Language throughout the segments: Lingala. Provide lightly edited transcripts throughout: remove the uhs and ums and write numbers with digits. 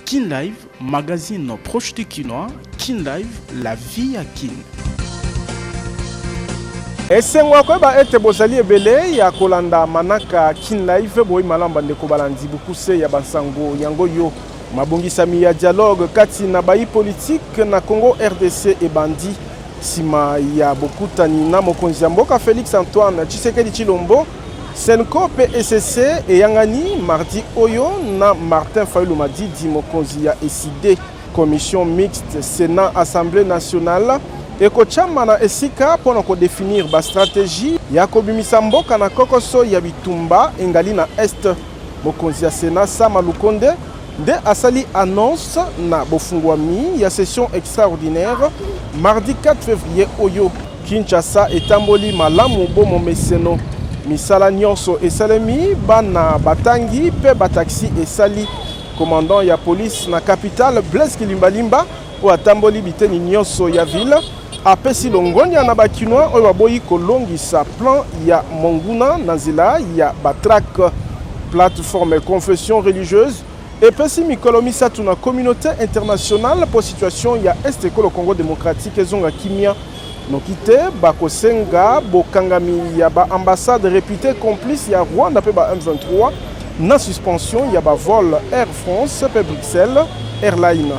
Kin Live, magazine proche du Kinois. Kin Live, la vie à Kin. Esengwa kweba ete bozali ebele ya kolanda manaka Kin Live boyi malamba ndeko balandi bukuse ya bansango yango yo mabongisami ya dialogue kati na bayi politique na Congo RDC e bandi sima ya bokutani na mokonzi ya mboka Félix Antoine Tshisekedi Tshilombo Senko PSC e yangani mardi oyo na Martin Fayulu Madidi mokonzi ya ECD commission mixte Sénat Assemblée nationale ekochama na esika pona ko définir ba stratégie ya kobimisa mboka na kokoso ya bitumba engali na est mokonzi ya Sénat Sama Lukonde nde asali annonce na bofungwami ya session extraordinaire mardi 4 février oyo Kinshasa etamboli malamu bomo meseno misala nyonso esalemi bana batangi pe bataxi esali commandant ya police na capitale Blaise Kilimbalimba o atamboli biteni nyonso ya ville apesi longonya na bakinois oyo baboyi kolongisa plan ya monguna na nzela ya batrak plateforme confession religieuse epesi mikolo misatu na communauté internationale pour situation ya est ekolo Congo démocratique ezonga kimia noki te bakosenga bokangami ya baambassade réputée complice ya Rwanda pe ba M23 na suspension ya bavol Air France pe Bruxelles Airlines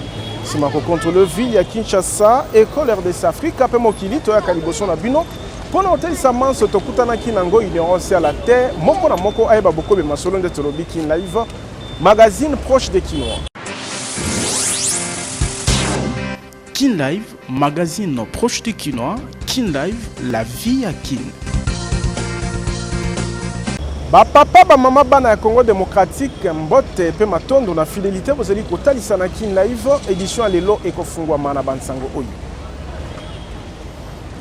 sima ko contrôle ville ya Kinshasa école RDC Afrique pe mokili to ya kaliboso na bino pona hotelisa manso tokutana kinango ignorance à la terre moko na moko ayeba bokobe masolo nde tolobi Kin Live magazine proche des Kinois. Kin Live, magazine proche du Kinois. Kin Live, la vie à Kin. Ba papa ba mama bana ya Congo démocratique mbote pe matondo na fidélité bozali kotalisa na Kin Live édition à lelo ekofungwa mana bansango oyo.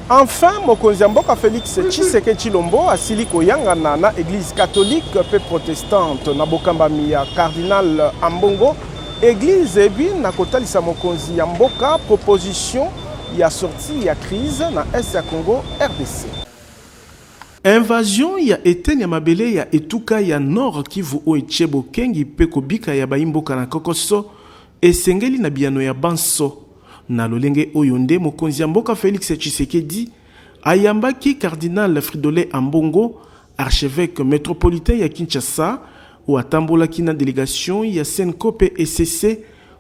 Enfin, mokonzi ya mboka Félix Tshisekedi Tshilombo asili koyangana na église catholique pe protestante na bokambami ya cardinal Ambongo église ebi na kotalisa mokonzi ya mboka proposition ya sortie ya crise na est ya Congo RDC. Invasion ya Eten ya mabele ya etuka ya Nord Kivu o Echebo Kengi pe kobika ya baimboka na kokoso esengeli na biano ya banso. Na lolenge oyo nde mokonzi ya mboka Félix Tshisekedi ayambaki cardinal Fridolin Ambongo archevêque métropolitain ya Kinshasa ou atambolaki na délégation ya Senko PSC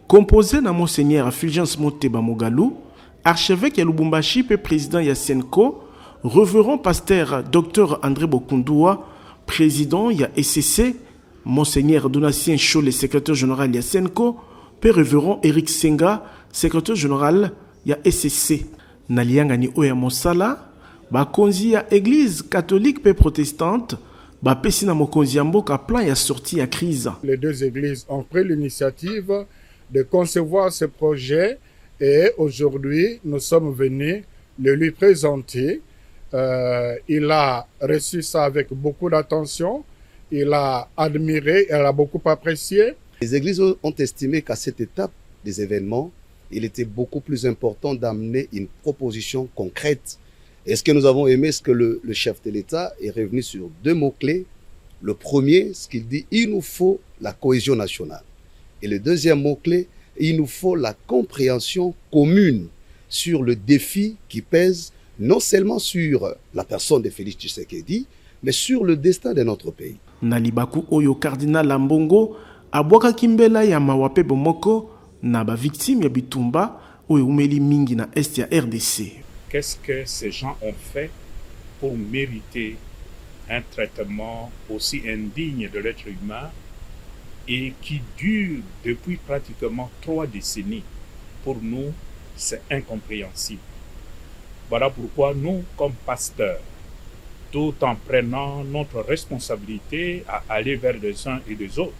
composé na monseigneur Fulgence Moteba Mogalou archevêque ya Lubumbashi pe président ya Senko reverend pasteur Dr André Bokundua président ya SCC monseigneur Donatien Chole secrétaire général ya Senko pe révérend Eric Senga secrétaire général ya SCC na liangani oya mosala bakonzi ya église catholique pe protestante bapesi na mokonzi ya mboka plan ya sortie ya crise. Les deux églises ont pris l'initiative de concevoir ce projet et aujourd'hui nous sommes venus le lui présenter. Il a reçu ça avec beaucoup d'attention, il a admiré, il a beaucoup apprécié. Les églises ont estimé qu'à cette étape des événements, il était beaucoup plus important d'amener une proposition concrète. Et ce que nous avons aimé, c'est que le chef de l'État est revenu sur deux mots-clés. Le premier, ce qu'il dit, il nous faut la cohésion nationale. Et le deuxième mot-clé, il nous faut la compréhension commune sur le défi qui pèse non seulement sur la personne de Félix Tshisekedi, mais sur le destin de notre pays. Nalibaku oyo cardinal Ambongo abwaka kimbela ya mawape bomoko na ba victime ya bitumba oyo umeli mingi na est ya RDC. Qu'est-ce que ces gens ont fait pour mériter un traitement aussi indigne de l'être humain et qui dure depuis pratiquement 3 décennies? Pour nous, c'est incompréhensible. Voilà pourquoi nous, comme pasteurs, tout en prenant notre responsabilité à aller vers les uns et les autres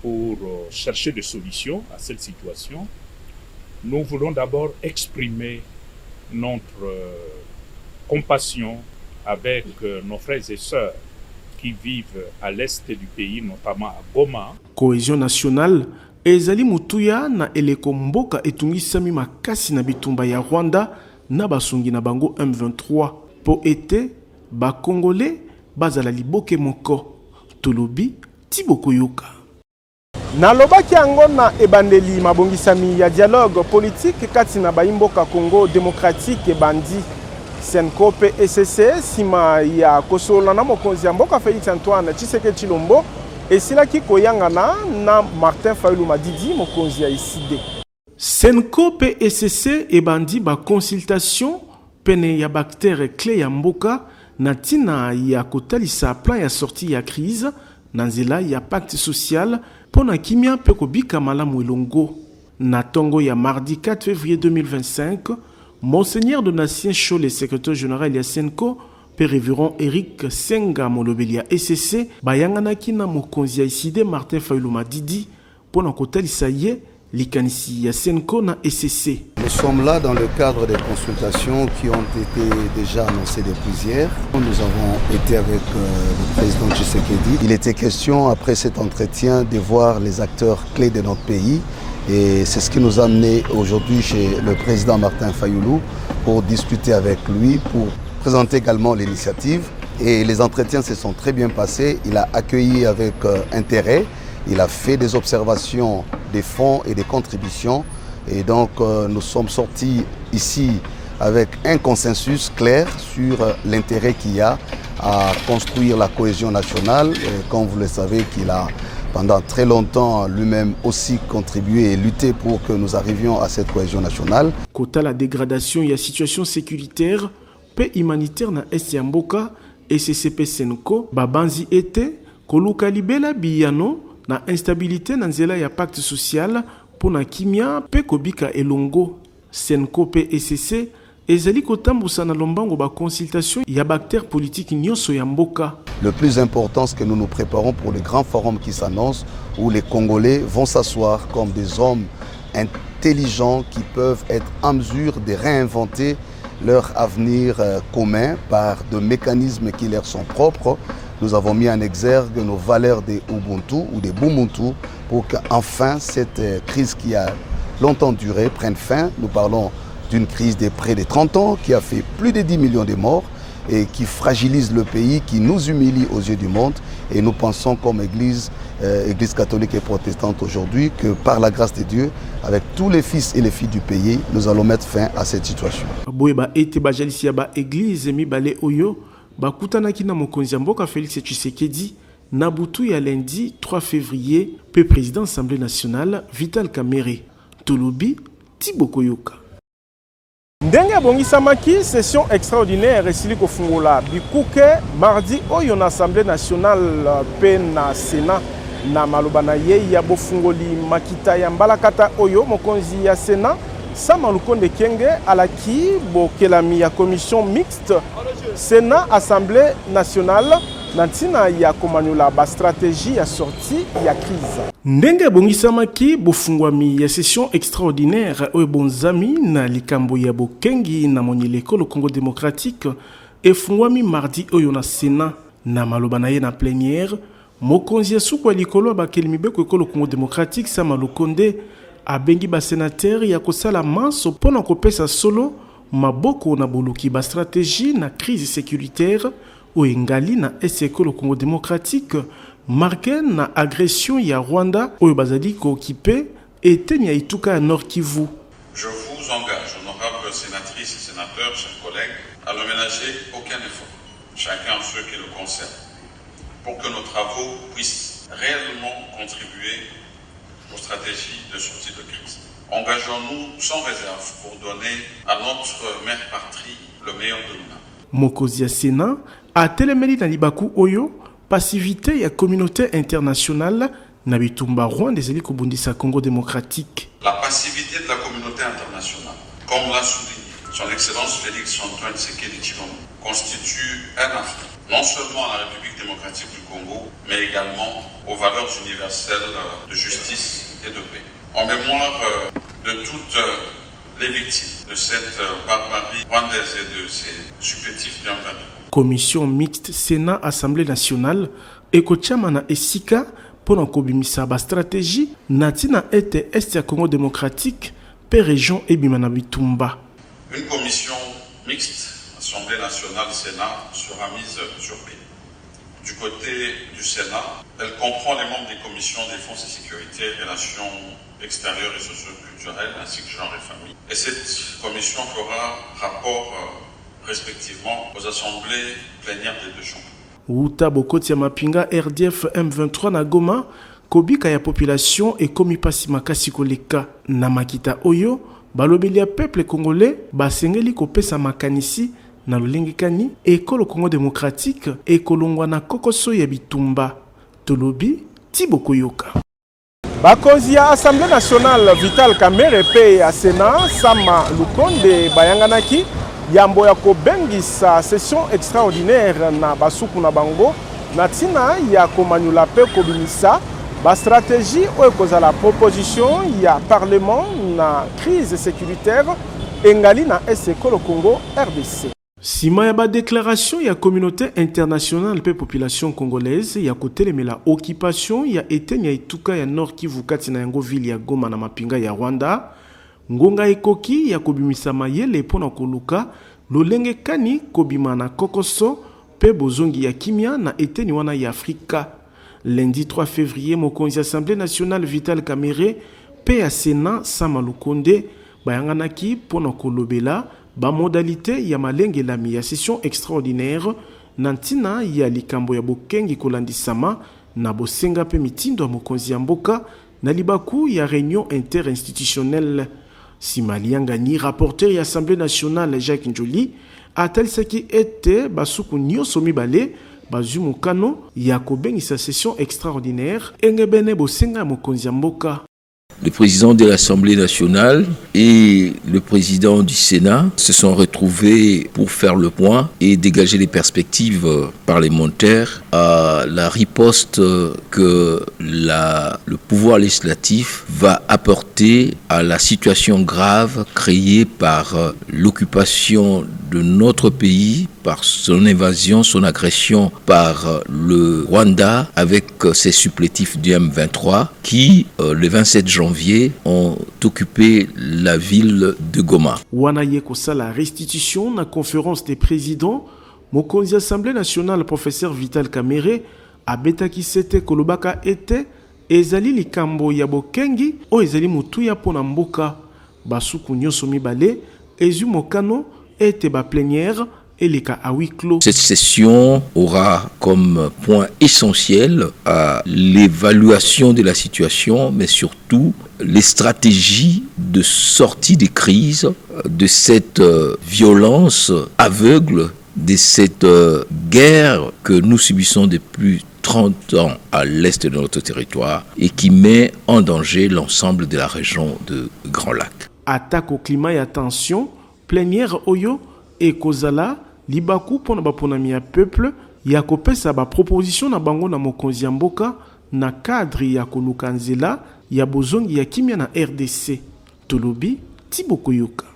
pour chercher des solutions à cette situation, nous voulons d'abord exprimer notre compassion avec nos frères et sœurs qui vivent à l'est du pays, notamment à Goma. Cohésion nationale, ezali mutuya na eleko mboka etungisami makasi na bitumba ya Rwanda na basungi na bango M23 po ete ba Congolais bazala liboke moko tolobi Tiboko Yoka. Nalobaki yango na ebandeli mabongisami ya dialogue politique kati na baimboka Congo démocratique ebandi Senko pe ECC sima ya kosolola na mokonzi ya mboka Félix Antoine Tshisekedi Tshilombo esilaki koyangana na Martin Fayulu Madidi mokonzi ya ICD. Senko pe ECC ebandi ba consultation pene ya bactère clé ya mboka na tina ya kotalisa plan ya sortie ya crise na nzela ya pacte social pona kimia pe kobika malamu elongo. Na tongo ya mardi 4 février 2025, Monseigneur Donatien Cholet, secrétaire général ya Senko, pe révérend Eric Senga molobeli ya ECC bayanganaki na mokonzi ya ICD Martin Fayulu Madidi pona kotalisa ye likanisi ya Senko na ECC. Nous sommes là dans le cadre des consultations qui ont été déjà annoncées depuis hier. Nous avons été avec le président Tshisekedi. Il était question, après cet entretien, de voir les acteurs clés de notre pays. Et c'est ce qui nous a amené aujourd'hui chez le président Martin Fayulu pour discuter avec lui, pour présenter également l'initiative. Et les entretiens se sont très bien passés. Il a accueilli avec intérêt. Il a fait des observations des fonds et des contributions. Et donc nous sommes sortis ici avec un consensus clair sur l'intérêt qu'il y a à construire la cohésion nationale. Et comme vous le savez, qu'il a pendant très longtemps lui-même aussi contribué et lutté pour que nous arrivions à cette cohésion nationale. Kota la dégradation et la situation sécuritaire, paix humanitaire na Est ya Mboka, ECCP Senko, babanzi ete, koluka libela biyano, na instabilité na nzela ya pacte social, pona kimia pe kobika elongo. Senko pe ECC, ezali kotambusa na lombango ba consultation ya bactère politique nyonso ya mboka. Le plus important, c'est que nous nous préparons pour le grand forum qui s'annonce, où les Congolais vont s'asseoir comme des hommes intelligents qui peuvent être en mesure de réinventer leur avenir commun par des mécanismes qui leur sont propres. Nous avons mis en exergue nos valeurs de Ubuntu ou de Bumuntu pour qu'enfin cette crise qui a longtemps duré prenne fin. Nous parlons d'une crise de près de 30 ans qui a fait plus de 10 millions de morts et qui fragilise le pays, qui nous humilie aux yeux du monde. Et nous pensons comme Église catholique et protestante aujourd'hui que par la grâce de Dieu, avec tous les fils et les filles du pays, nous allons mettre fin à cette situation. Église mibale oyo bakutanaki na mokonzi ya mboka Félix Tshisekedi na butu ya lundi 3 février pe président Assemblée nationale Vital Kamerhe. Tolobi Tibokoyoka. Ndenge bongisamaki session extraordinaire esili kofungola bikuke mardi oyo na Assemblée nationale pe na Sénat na maloba na ye ya bofungoli makita ya mbalakata oyo mokonzi ya Sénat Sama Lukonde Kenge alaki bokelami ya commission mixte Sénat Assemblée nationale nantina ya komanyula ba stratégie ya sortie ya crise. Ndenge bongisamaki bofungwami ya session extraordinaire oyo bonzami na likambo ya bokengi na monyeleko le Congo démocratique efungwami mardi oyo na Sénat na maloba na ye na plénière mokonzi ya suku ya likolo bakelimi beko ekolo Congo démocratique Sama Lukonde abengi ba sénateur ya kosala manso pona kopesa solo maboko na boluki ba stratégie na crise sécuritaire o engali na eseko le Congo démocratique marqué na agression ya Rwanda oyo bazali ko occupé eteni ya Ituka ya Nord Kivu. Je vous engage, honorables sénatrices et sénateurs, chers collègues, à ne ménager aucun effort, chacun en ceux qui le concernent, pour que nos travaux puissent réellement contribuer aux stratégies de sortie de crise. Engageons-nous sans réserve pour donner à notre mère patrie le meilleur de nous-mêmes. Mokozi ya Sénat a telemeli na libaku oyo passivité ya communauté internationale na bitumba Rwanda ezali kobundisa Congo démocratique. La passivité de la communauté internationale, comme l'a souligné son Excellence Félix Antoine Tshisekedi Tshilombo, constitue un affront non seulement à la République démocratique du Congo, mais également aux valeurs universelles de justice et de paix. En mémoire de toutes les victimes de cette barbarie rwandaise et de ses supplétifs bienvenus. Commission mixte Sénat Assemblée nationale ekochama na esika pona kobimisa ba stratégie natina ete est ya Congo démocratique pe région ebima na bitumba. Une commission mixte Assemblée nationale Sénat sera mise sur pied Du côté du Sénat, elle comprend les membres des commissions défense et sécurité, relations extérieures et socio-culturelles, ainsi que genre et famille. Et cette commission fera rapport respectivement aux assemblées plénières des deux chambres. Uta bokoti ya mapinga RDF M23 na Goma, kobika ya population ekomi pasi makasi koleka na makita oyo, balobeli ya peuple congolais basengeli kopesa makanisi na lolengekani ekolo Congo démocratique ekolongwa na kokoso ya bitumba. Tolobi Tiboko Yoka. Bakonzi ya Assemblée nationale Vital Kamerhe pe ya Sénat Sama Lukonde bayanganaki yambo ya kobengisa session extraordinaire na basuku na bango na tina ya komanyula pe kobimisa ba stratégie oyo kozala proposition ya parlement na crise sécuritaire engali na Ekolo Congo RDC. Sima ya ba déclaration ya communauté internationale pe population congolaise ya kotelemela occupation ya etenya ituka ya Nord Kivu kati na yango ville ya Goma na mapinga ya Rwanda, ngonga ekoki ya kobimisa mayele pona koluka lolenge kani kobima na kokoso pe bozongi ya kimia na eteni wana ya Afrika. Lundi 3 février, mokonzi Assemblée nationale Vital Kamerhe pe ya Sénat Sama Lukonde bayanganaki pona kolobela ba modalité ya malengelami ya session extraordinaire nantina ya likambo ya bokengi kolandisama na bosenga pe mitindo ya mokonzi ya mboka na libaku ya réunion interinstitutionnelle. Simalianga ni rapporteur ya Assemblée nationale Jacques Njoli atalisaki ete basuku nyonso mibale bazwi mokano ya kobengisa session extraordinaire engebene bosenga ya mokonzi ya mboka. Le président de l'Assemblée nationale et le président du Sénat se sont retrouvés pour faire le point et dégager les perspectives parlementaires à la riposte que le pouvoir législatif va apporter à la situation grave créée par l'occupation de notre pays, par son invasion, son agression par le Rwanda avec ses supplétifs du M23 qui, le 27 janvier, ont occupé la ville de Goma. Wanaye kosala restitution na conférence des présidents, mokonzi Assemblée nationale professeur Vital Kamerhe abetaki sete kolobaka ete ezali likambo ya bokengi o ezali mutuya pona mboka basuku nyonso mibale ezu mokano ete ba plénière et les cas à huis clos. Cette session aura comme point essentiel l'évaluation de la situation, mais surtout les stratégies de sortie des crises, de cette violence aveugle, de cette guerre que nous subissons depuis 30 ans à l'est de notre territoire et qui met en danger l'ensemble de la région de Grand Lac. Attaque au climat et attention, plénière Oyo et Kozala, libaku pona baponami ya peuple ya kopesa ba proposition na bango na mokonzi ya mboka na cadre ya koluka nzela ya bozongi ya kimia na RDC. Tolobi Tiboko Yoka.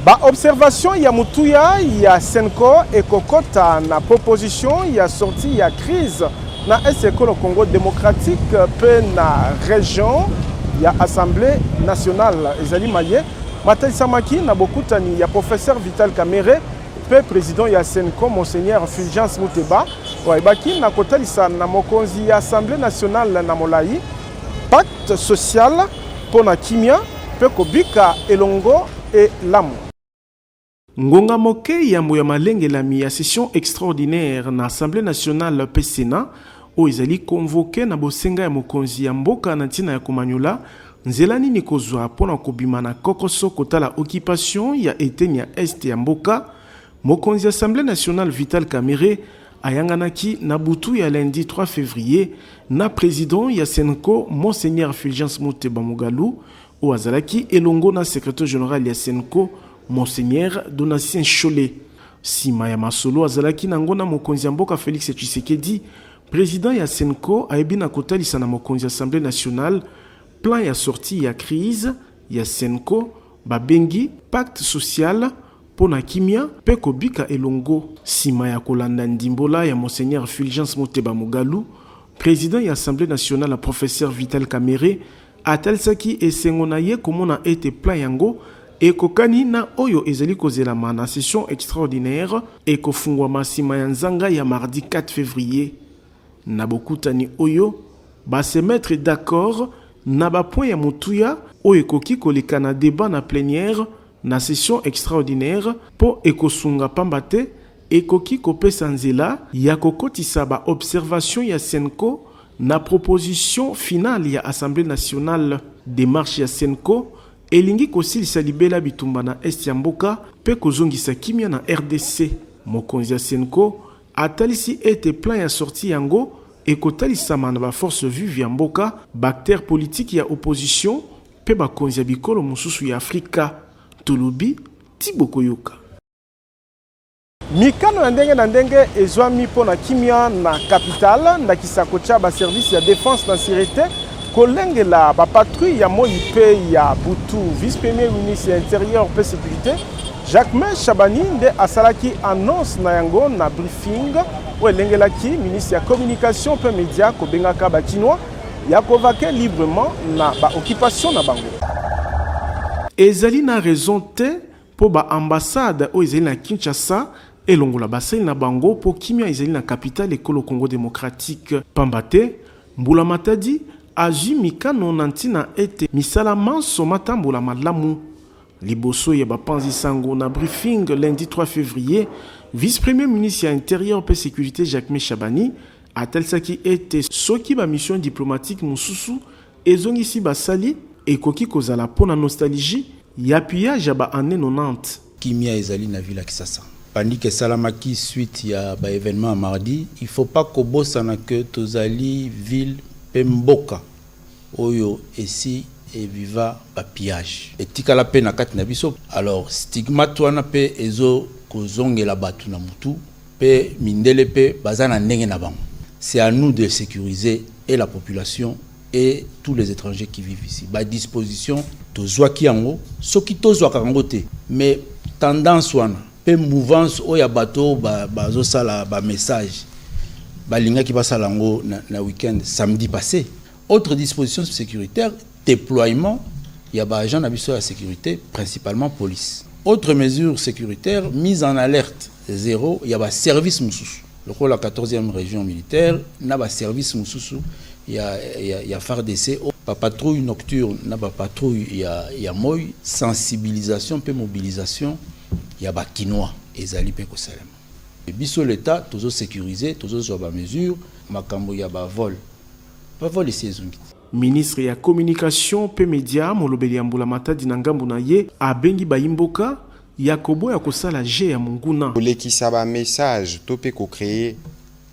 Ba observation ya mutuya ya Senko ekokota na proposition ya sortie ya crise na Ekolo Congo démocratique pe na région ya Assemblée nationale ezali maye mataisamaki na bokutani ya professeur Vital Kamerhe pe président ya Senko Monseigneur Fulgence Muteba waibaki na kotalisa na mokonzi ya Assemblée nationale na molai pacte social pona kimia pe kobika elongo et lamu. Ngonga moke yambo ya malengelami ya session extraordinaire na Assemblée nationale pe Sénat o ezali convoqué na bosenga ya mokonzi ya mboka na ntina ya komanyula nzela nini kozwa pona kobima na kokoso kotala occupation ya eteni ya este ya mboka. Mokonzi Assemblée nationale Vital Kamerhe ayanganaki na butu ya lundi 3 février na président ya Senko Monseigneur Fulgence Muteba Mugalu o azalaki elongo na secrétaire général ya Senko Monseigneur Donatien Cholet. Sima ya masolo azalaki na ngona mokonzi ya mboka Félix Tshisekedi, président ya Senko ayebi na kotalisa na mokonzi Assemblée nationale plan ya sortie ya crise ya Senko babengi pacte social pona kimia pe kobika elongo. Sima ya kolanda ndimbola ya Monseigneur Fulgence Muteba Mugalu, président ya Assemblée nationale professeur Vital Kamerhe atalisaki esengo na ye komona ete plan yango ekokani na oyo ezali kozelama na session extraordinaire ekofungwama nsima ya nzanga ya mardi 4 février. Na bokutani oyo se mettre d'accord na bapoint ya mutuya oyo ekoki koleka na débat na plénière na session extraordinaire po ekosunga pamba te ekoki kopesa nzela ya kokotisa ba observation ya Senko na proposition finale ya Assemblée nationale. Démarche ya Senko elingi kosilisa libela bitumba na est ya mboka pe kozongisa kimia na RDC. Mokonzi ya Senko atalisi ete plan ya sortie yango ekotalisama na ba force vive ya mboka, bakter politique ya opposition pe bakonzi ya bikolo mosusu ya Afrika. Tulubi Tibokoyoka. Mikano ya ndenge na ndenge ezwami mpona kimia na capitale ndakisa kocha ba service ya défense na sécurité kolengela ba patrouille ya moi pe ya Butu. Vice-premier ministre ya intérieur pe sécurité Jacques Chabani nde asalaki annonce na yango na briefing o elengelaki ministre ya communication pe média kobengaka ba chinois ya kovake librement na ba occupation na bango. Ezali na raison te po ba ambassade o ezali na Kinshasa elongola basali na bango po kimia ezali na capitale ekolo Congo démocratique. Pambate Mbula Matadi aji mikano nantina ete misala manso matambola malamu. Liboso ya bapanzi sango na briefing lundi 3 février, vice-premier ministre ya intérieur pe sécurité Jacques Chabani atelsaki ete soki ba mission diplomatique mususu ezongisi basali ekoki kozala pona nostalgie ya appuyage ya ba année 90. Kimia ezali na ville Kisasa. Tandis que salamaki suite ya ba événement mardi, il faut pas kobosana que tozali ville pemboka oyo esi et viva ba pillage. Etika la pe na kati na biso. Alors stigmate wana pe ezo kozongela batu na mutu pe mindele pe bazana ndenge na bango. C'est à nous de sécuriser et la population et tous les étrangers qui vivent ici. Ba disposition tozwaki yango soki tozwaka yango te, mais tendance wana pe mouvance oya bato bazo sala ba message balinga ki basala yango na week-end samedi passé. Autre disposition sécuritaire, déploiement il y a ba agent na biso ya sécurité, principalement police. Autre mesure sécuritaire, mise en alerte zéro, il y a ba service mususu. Le rôle la 14e région militaire na ba service mususu, il y a FARDC, ba patrouille nocturne na ba patrouille il y a moi sensibilisation pe mobilisation, il y a ba kinois ezali pe ko salema. Biso l'état toujours sécurisé, toujours sur ba mesure, makambo ya ba vol. Ba vol ici ezungi. Ministre ya communication pe média molobeli ya Mbula Matadi na ngambu na ye abengi bayimboka Yakobo ya kosala je ya munguna. Olekisa ba message topé ko créer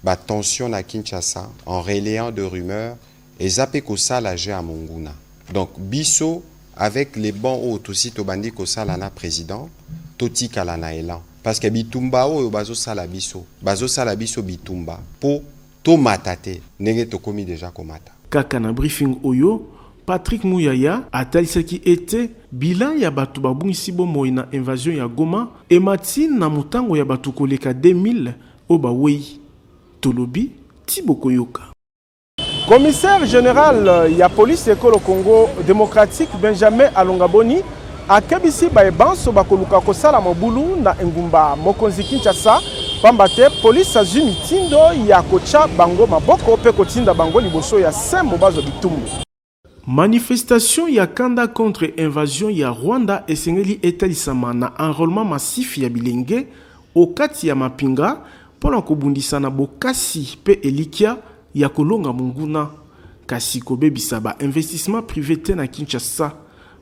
ba tension na Kinshasa en relayant de rumeurs et zappé ko sala je ya munguna. Donc biso avec les bons autres aussi to bandi ko sala na président toti kala na elan parce que bitumba o bazo sala biso bitumba po to matate nenge to komi déjà komata. Kaka na briefing oyo Patrick Mouyaya atalisaki ete bilan ya batu babungisi bomoi na invasion ya Goma emati na mutango ya batu koleka 2000 obawei. Tolobi Tibokoyoka. Commissaire général ya police ekolo Congo démocratique Benjamin Alongaboni akebisi baebanso bakoluka kosala mobulu na engumba mokonzi Kinshasa pambate police azwi mitindo ya kocha bango maboko pe kotinda bango liboso ya sembo bazo bitumbu. Manifestation ya kanda contre invasion ya Rwanda esengeli etalisama na enrôlement massif ya bilenge okati ya mapinga pona kobundisa na bokasi pe elikia ya kolonga munguna kasi kobebisa ba investissement privé te na Kinshasa.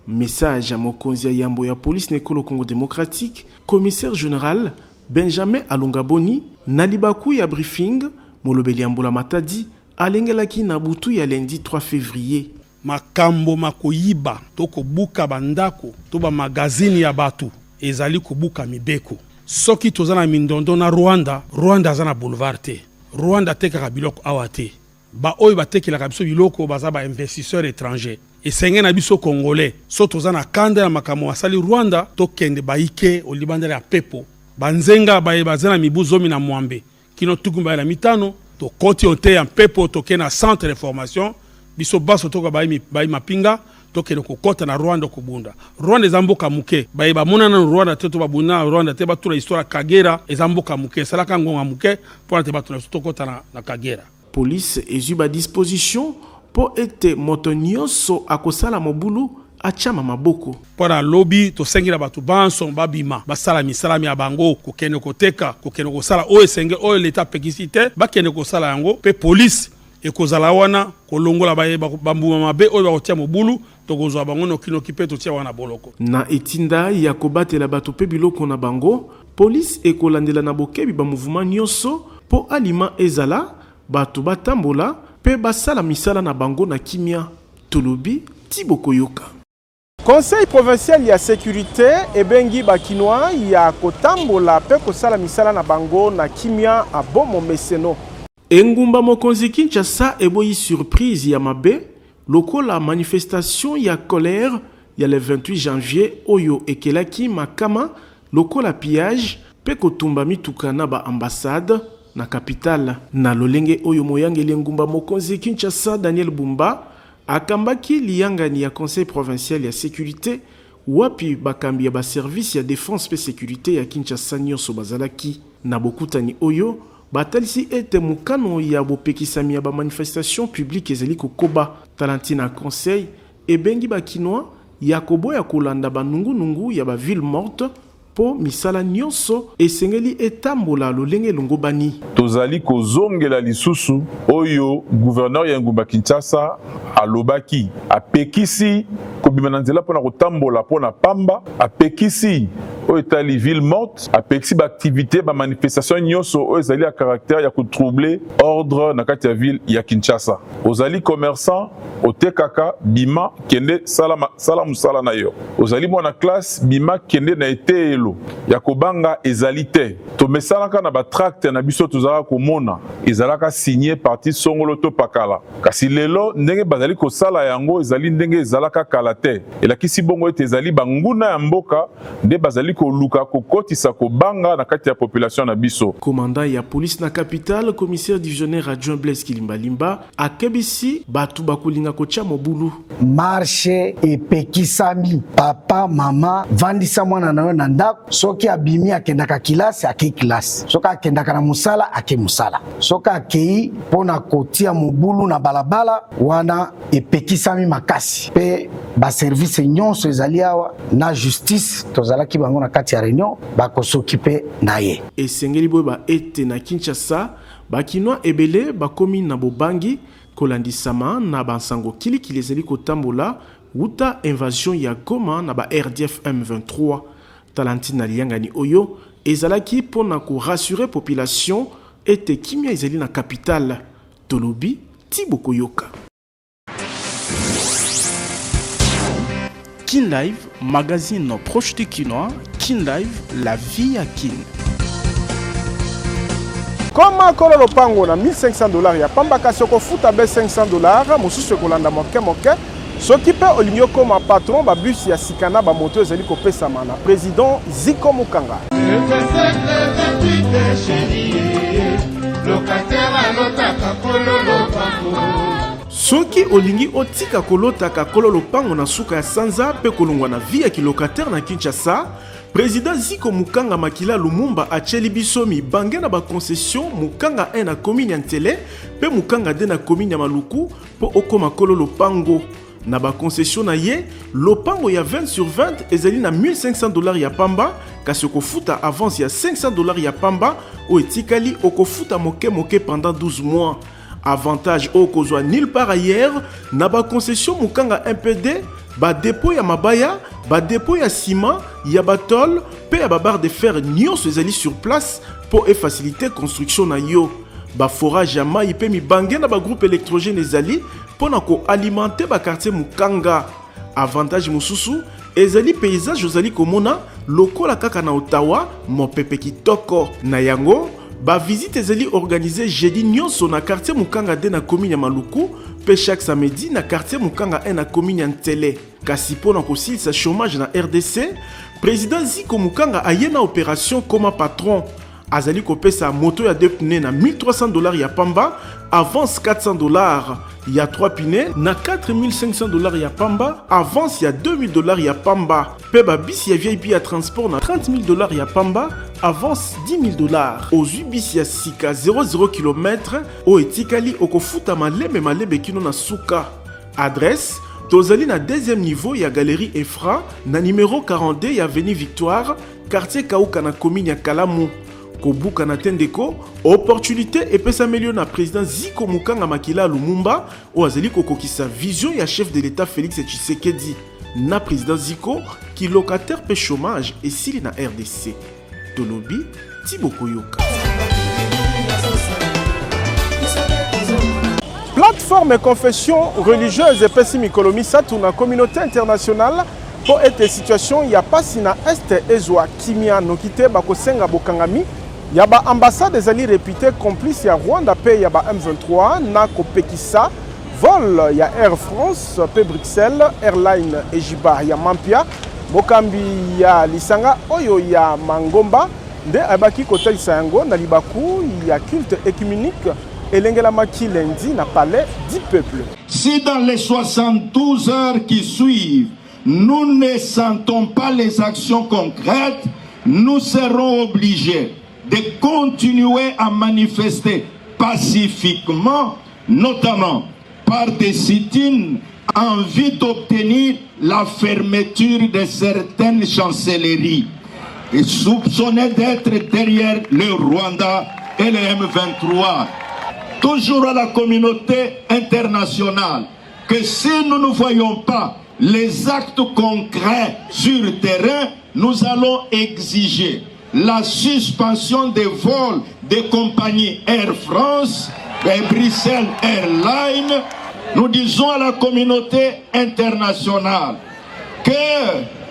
Message à mokonzi ya yambo ya police nekolo Congo démocratique, commissaire général Benjamin Alongaboni na libaku ya briefing molobeli ya Mbula Matadi alengelaki na butu ya lundi 3 février. Makambo makoyiba toko buka bandako to ba magazine ya batu ezali kobuka mibeko soki tozana mindondo na Rwanda azana boulevard te Rwanda tekaka biloko awa te ba oyo batekelaka biso biloko baza ba investisseurs étrangers esenge na biso congolais so tozana kanda ya makambo asali Rwanda tokende baike olibandela ya pepo banzenga bazana mibu zomi na mwambe kino tukumba na mitano to koti ote ya pepo tokena centre de formation biso baso toka bayi mapinga tokende kokota na Rwanda kobunda. Rwanda eza mboka muke bayeba monana na Rwanda te to babunda na Rwanda te batula histoire Kagera eza mboka muke salaka ngonga muke pona te batula tokota na Kagera. Police ezuba disposition po ete moto nyonso akosala mobulu achama maboko. Pona lobby to sengila batu banso babima basala misala ya bango kokende koteka kokende kosala o esenge o l'etat pekisite bakende kosala yango pe police ekozala wana kolongola bambuma mabe oyo bakotia mobulu tokozwa bango nokino kipe totia wana boloko. Na etinda ya kobatela bato pe biloko na bango, police ekolandela na bokebi ba mouvement nyonso po alima ezala bato batambola pe basala misala na bango na kimia. Tolobi Tiboko Yoka. Conseil provincial ya sécurité ebengi bakinois ya kotambola pe kosala misala na bango na kimia abomo meseno. Engumba mokonzi Kinshasa eboyi surprise ya mabe lokola manifestation ya colère ya le 28 janvier oyo ekelaki makama lokola pillage pe kotumba mituka na ba ambassade na capitale. Na lolenge oyo moyangeli engumba mokonzi Kinshasa Daniel Bumba akambaki liyangani ya conseil provincial ya sécurité wapi bakambi ya ba service ya défense pe sécurité ya Kinshasa nyonso bazalaki na bokutani oyo batalisi ete mukano ya bopekisami ya ba manifestation publique ezali kokoba talantina conseil ebengi bakinois ya koboya kolanda banungu ya ba ville morte po misala nyonso esengeli etambola lolenge longobani. Tozali kozongela lisusu oyo gouverneur ya ngumba Kinshasa alobaki apekisi kobima na nzela pona kotambola pona pamba apekisi oyo etali ville morte apekisi ba activité ba manifestation nyonso oyo ezali ya caractère ya kotroubler ordre na kati ya ville ya Kinshasa. Ozali commerçant otekaka bima kende sala musala na yo. Ozali mwana classe bima kende na etelo ya kobanga ezali te. To mesalaka na ba tracte na biso tozala komona ezalaka signé parti songolo to pakala. Kasi lelo ndenge bazali kosala yango ezali ndenge ezalaka kala te. Elakisi bongo ete ezali banguna ya mboka nde bazali koluka kokotisa kobanga na kati ya population na biso. Commandant ya police na capitale commissaire divisionnaire adjoint Blaise Kilimbalimba akebisi batu bakulinga kocha mobulu. Marche epekisami papa mama vandisa mwana nayo na ndako soki abimi akendaka kilasi ake kilasi soki akendaka na musala ake musala soki akei pona kotia mobulu na balabala wana epekisami makasi pe ba service nyonso ezali awa na justice tozalaki bango na kati ya réunion bakosokipe na ye. Esengeli boye ba ete na Kinshasa bakinois ebele bakomi na bobangi kolandisama na bansango kilikili ezali kotambola wuta invasion ya Goma na ba RDF M23 talantina liyangani oyo ezalaki pona ko rassurer population ete kimia ezali na capitale. Tolobi Tiboko Yoka. Kin Live, magazine proche du Kinois. Kin Live, la vie à Kin. Koma kololo pango na $1500 ya pamba kasi okofuta be $500 mosusu ekolanda moke soki pe olingi okoma patron ba bus ya sikana ba moto ezali kopesama na président Ziko Mukanga. Soki olingi otika kolotaka kololo pango na suka ya sanza pe kolongwa na vie ya kilocataire na Kinshasa, président Ziko Mukanga Makila Lumumba acheli bisomi bange na ba concession Mukanga 1 na commune ya Ntele pe Mukanga 2 na commune ya Maluku po okoma kololo pango na ba concession na ye lopango ya 20/20 ezali na $1500 ya pamba kasi okofuta avance ya $500 ya pamba o etikali okofuta moke pendant 12 mois. Avantage au kozwa nulle part ailleurs na ba concession Mukanga MPD ba dépôt ya mabaya ba dépôt ya ciment ya batol pe ya ba barre de fer nyonso ezali sur place pour faciliter construction na yo ba forage ya mai pe mibange na ba groupe électrogène ezali pona ko alimenter ba quartier Mukanga. Avantage mosusu ezali paysage ozali komona lokola kaka na Ottawa mopepe kitoko na yango. Ba visite ezali organisée jeudi nyonso na quartier Mukanga 2 na commune ya Maluku pe chaque samedi na quartier Mukanga 1 na commune ya Ntele. Kasi pona kosilisa chômage na RDC, président Ziko Mukanga aye na opération comme patron. azali kopesa moto ya 2 pneus na $1300 ya pamba, avance $400 ya 3 pneus na $4500 ya pamba, avance ya $2000 ya pamba. Pe babisi ya VIP ya transport na $30000 ya pamba, avance $10000. Ozwi bisi ya sika 00 km o etikali okofuta malebe kino na suka. Adresse tozali na 2e niveau ya galerie Efra na numéro 42 ya avenue Victoire, quartier Kauka na commune ya Kalamu. Kobuka na tendeko opportunité epesa melio na président Ziko Mukanga Makila Lumumba o azali kokokisa vision ya chef de l'état Félix Tshisekedi na président Ziko ki locataire pe chômage et sili na RDC. Tolobi Thibaut Koyoka. Plateforme confession religieuse epesi mikolo misatu na communauté internationale pour être situation ya pasi na este ezwa kimia nokite bakosenga bokangami ya ba ambassade ezali réputé complice ya Rwanda pe ya ba M23 na kopekisa vol ya Air France pe Bruxelles Airline Ejiba ya Mampia mokambi ya lisanga oyo ya Mangomba nde abaki kotalisa yango na libaku ya culte écuménique elengela maki lundi na palais du peuple. Si dans les 72 heures qui suivent nous ne sentons pas les actions concrètes, nous serons obligés de continuer à manifester pacifiquement, notamment par des sit-ins en vue d'obtenir la fermeture de certaines chancelleries et soupçonnées d'être derrière le Rwanda et le M23. Toujours à la communauté internationale que si nous ne voyons pas les actes concrets sur le terrain, nous allons exiger la suspension des vols des compagnies Air France et Bruxelles Airlines. Nous disons à la communauté internationale que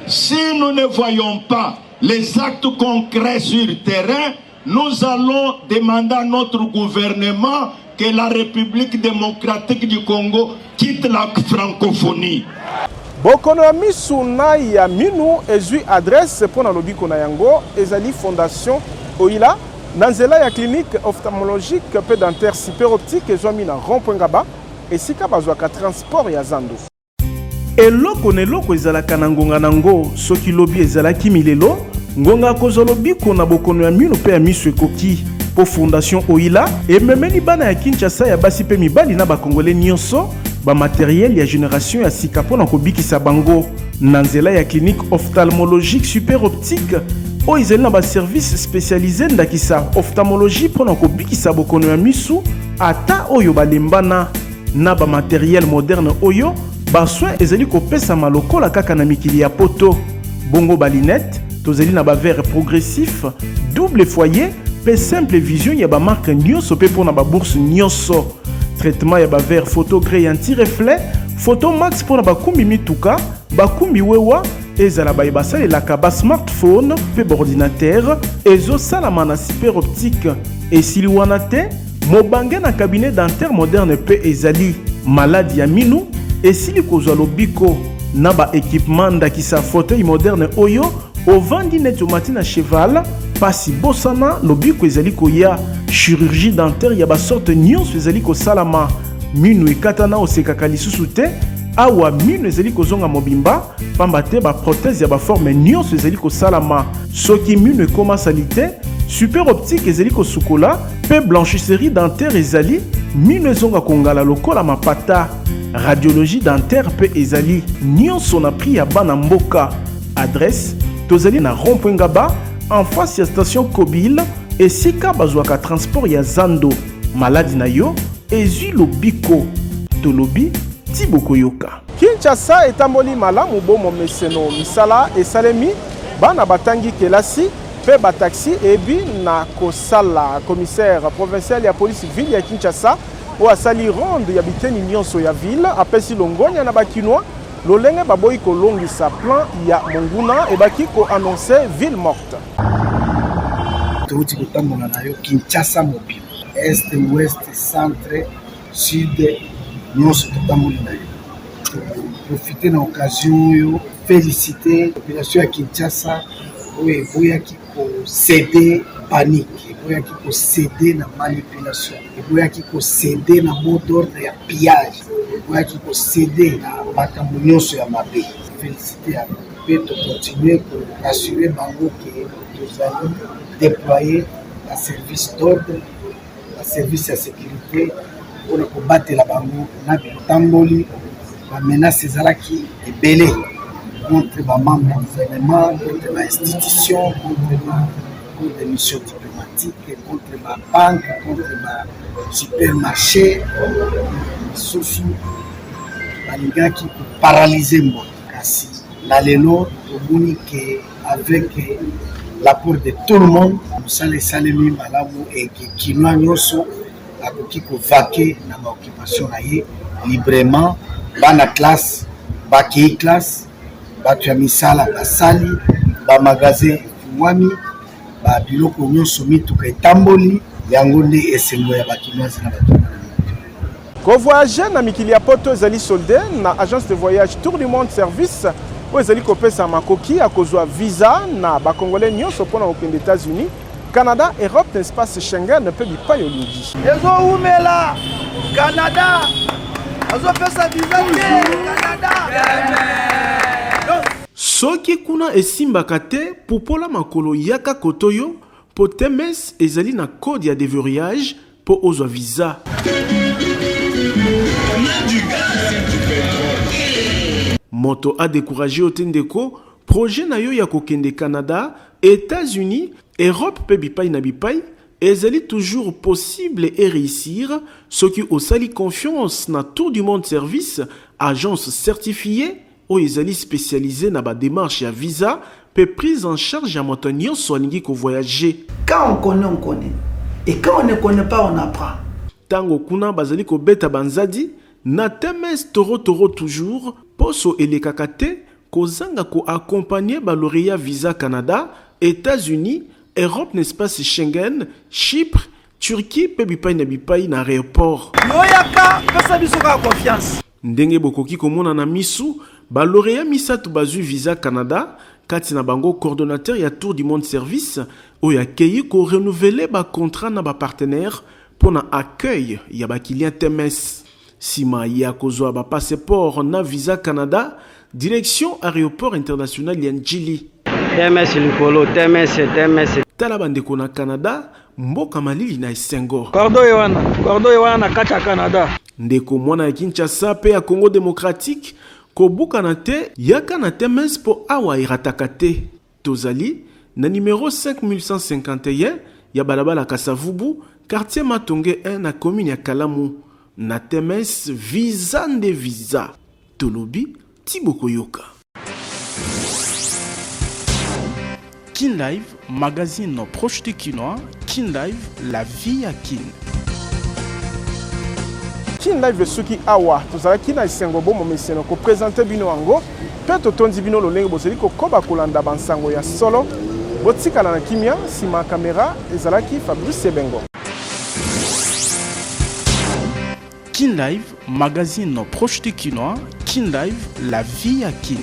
si nous ne voyons pas les actes concrets sur le terrain, nous allons demander à notre gouvernement que la République démocratique du Congo quitte la francophonie. Bokono ya misu na ya minu ezwi adresse pona lobiko na yango ezali fondation Oila na nzela ya clinique ophtalmologique pe dentaire super optique ezwami na rond-point Ngaba esika bazwaka transport ya zando. Eloko na eloko ezalaka na ngonga nango soki lobi ezalaki milelo ngonga kozwa lobiko na bokono ya minu pe ya misu ekoki po fondation Oila ememeli bana ya Kinshasa ya basi pe mibali na bakongole nyonso ba matériel ya génération ya sika pona kobikisa bango na nzela ya clinique ophtalmologique super optique o ezali na ba service spécialisé ndakisa ophtalmologie pona kobikisa bokono ya misu ata oyo balembana na ba matériel moderne oyo ba soin ezali kopesa malokola kaka na mikili ya poto bongo ba lunette tozali na ba verre progressif double foyer pe simple vision ya ba marque nyonso pe pona ba bourse nyonso traitement ya ba verre photo gré anti-reflet photo max pour ba kumbi mituka ba kumbi wewa ezala ba ebasale la kaba smartphone pe ordinateur ezo salama na super optique et sili wana te mobange na cabinet dentaire moderne pe ezali maladie ya minu et sili kozwa lobiko na ba équipement ndakisa fauteuil moderne oyo ovandi netomati na cheval pasi bosana lobiko ezali koya chirurgie dentaire ya ba sorte nyonso ezali kosalama minu ekatana osekaka lisusu te awa minu ezali kozonga mobimba pamba te ba prothèse ya ba forme nyonso ezali kosalama soki minu ekoma salite super optique ezali kosukola pe blanchisserie dentaire ezali minu ezonga kongala lokola mapata radiologie dentaire pe ezali nyonso na prix ya bana mboka adresse tozali na rond-point Ngaba en face ya station Kobile esika bazwaka transport ya zando maladi na yo ezwi lobiko tolobi Thibaut Koyoka. Kinshasa etamboli malamu bomo meseno misala esalemi bana batangi kelasi pe bataxi ebi na kosala commissaire provincial ya police ville ya Kinshasa o asali ronde ya biteni nyonso ya ville apesi longonya na bakinwa lolenge baboyi kolongisa plan ya Monguna ebaki ko annoncer ville morte. Touti kotambola na yo Kinshasa mobile est ouest centre sud nyonso totambola na yo profiter na occasion oyo féliciter population ya Kinshasa oyo eboyaki kosede panique, eboyaki kosede na manipulation, eboyaki kosede na mot d'ordre ya pillage, eboyaki kosede na makambo nyonso ya mabe. Félicité à nous de continuer pour assurer bango que nous allons déployer la service d'ordre, la service de sécurité pour combattre la bango na bitamboli la menace ezalaki ebele contre les membres du gouvernement, contre l'institution, contre les missions diplomatiques, contre les banques, contre les supermarchés, surtout les gars qui paralysent moi. Kasi na lelo tomoni que avec l'apport de tout le monde nous allons saluer malamu et que kinwa nyonso akoki ko vaquer na ba occupation na ye librement bana classe baki classe batu ya misala basali ba magasin mwami ba biloko nyonso mituka etamboli yango nde esengo ya bakinoise na batu. Voyager na mikili ya poto ezali soldé na agence de voyage Tour du Monde Service où ezali kopesa makoki à kozwa visa na ba congolais nyonso pona okende États-Unis, Canada, Europe, espace Schengen ne peut pas y aller. Ezo umela Canada. Azo pesa visa Canada. Soki kuna esimbaka te popola makolo yaka kotoyo po temes ezali na code ya déverrouillage po ozwa visa. Moto a découragé Otendeko, projet na yo ya kokende Canada, États-Unis, Europe pe bipai na bipai, ezali toujours possible et réussir, ce qui osali confiance na Tour du Monde Service, agence certifiée, ou ezali spécialisé na ba démarche ya visa, pe prise en charge ya moto nyonso alingi ko voyager. Quand on connaît, on connaît. Et quand on ne connaît pas, on apprend. Tango kuna bazali ko beta banzadi, na temes toro toujours, poso elekakate, kozanga ko accompagner ba lauréat visa Canada, États-Unis, Europe n'espace Schengen, Chypre, Turquie pe bipai na aéroport. Yoyaka pesa biso ka confiance. Ndenge bokoki komona na misu, ba lauréat misatu bazu visa Canada, kati na bango coordonnateur ya Tour du Monde Service, oya keyi ko renouveler ba contrat na ba partenaire pour na accueil ya ba client temes. Sima ya kozwa ba passeport na visa Canada, direction aéroport international ya Njili. TMS likolo, TMS. Tala bandeko na Canada, mboka malili na esengo. Cordo ewana na kati ya Canada. Ndeko mwana ya Kinshasa pe ya Congo démocratique, kobuka na te yaka na TMS po awa irataka te. Tozali na numéro 5151 ya balabala Kasavubu, quartier Matonge 1 na commune ya Kalamu. Na TMS visa nde visa. Tolobi Tiboko Yoka. Kin Live, magazine proche du Kinois. Kin Live, la vie à Kin. Kin Live suki awa tozala kina isengo bomo meseno ko présenter bino ango pe totondi bino lolenge bozeli ko koba kolanda bansango ya solo botikala na kimia sima caméra ezalaki Fabrice Sebengo. Kin Live, magazine proche du Kinois. Kin Live, la vie à Kin.